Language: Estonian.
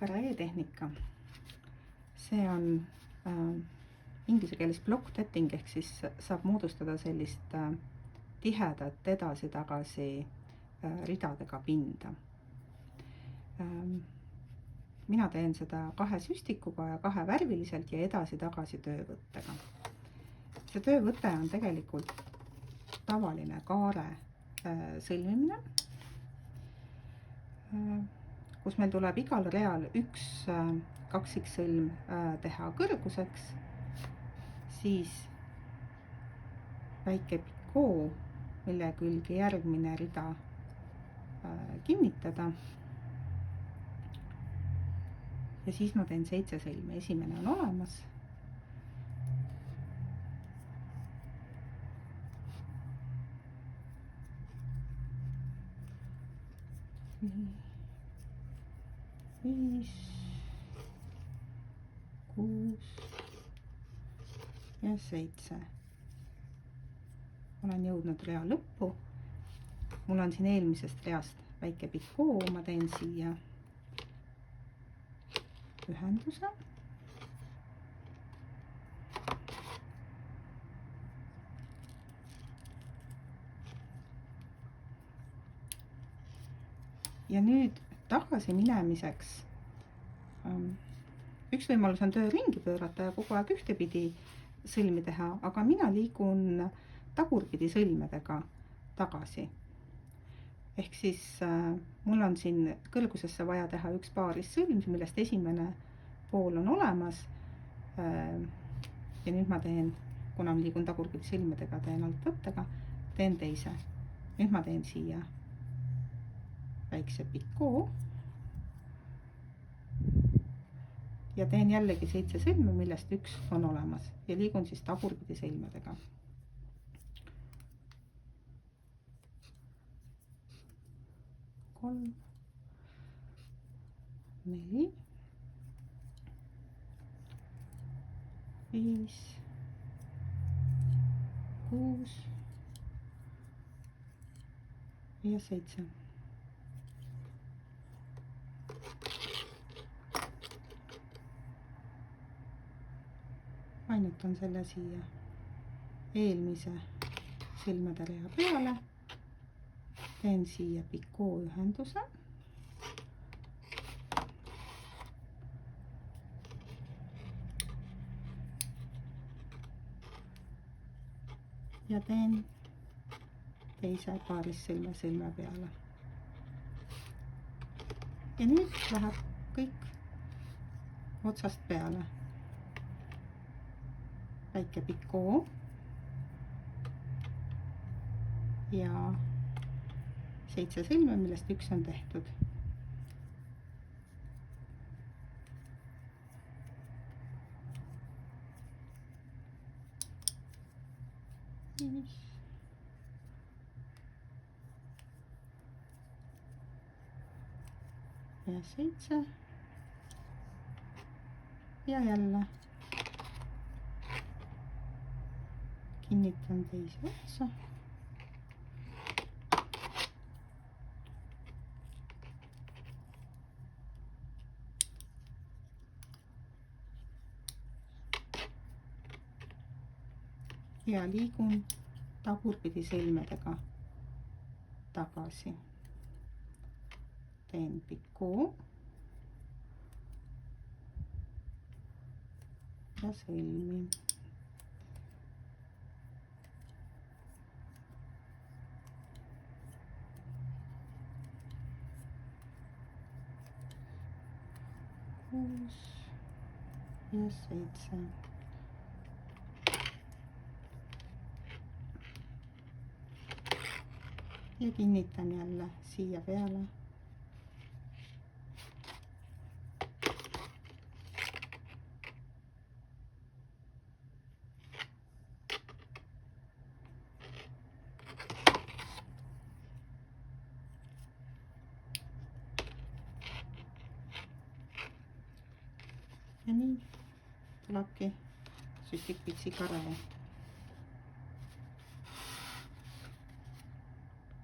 Karae tehnika. See on inglise keeles block tetting ehk siis saab moodustada sellist tihedat edasi-tagasi ridadega pinda. Mina teen seda 2 süstikuga ja 2 värviliselt ja edasi-tagasi töövõttega. See töövõte on tegelikult tavaline kaare sõlmimine, kus meil tuleb igal real üks kaksiksõlm teha kõrguseks, siis väike pikoo, mille külge järgmine rida kinnitada. Ja siis ma teen 7 sõlmi, esimene on olemas. Nii. 5, 6 ja 7. Olen jõudnud rea lõppu. Mul on siin eelmisest reast väike pikoo, ma teen siia ühenduse. Ja nüüd tagasi minemiseks üks võimalus on töö ringi pöörata ja kogu aeg ühtepidi sõlmi teha, aga mina liigun tagurpidi sõlmedega tagasi. Ehk siis mul on siin kõrgusesse vaja teha üks paaris sõlm, millest esimene pool on olemas. Ja nüüd ma teen, kuna ma liigun tagurpidi sõlmedega, teen altvõttega, teen teise. Nüüd ma teen siia väikse pikoo ja teen jällegi 7 sõlme, millest üks on olemas ja liigun siis tagurpidi sõlmedega. Kolm, 4, 5, 6 ja 7. Painutan selle siia eelmise sõlmede rea peale, teen siia pikoo ühenduse ja teen teise paaris sõlme peale. Ja nüüd läheb kõik otsast peale. Väike pikoo ja 7 sõlme, millest üks on tehtud. Ja 7 ja jälle kinnitan teise otsa. Ja liigun tagurpidi sõlmedega tagasi. Teen pikoo ja sõlmi. Ja 7. Ja kinnitan jälle siia peale. Ja nii tulebki süstikpitsi karae.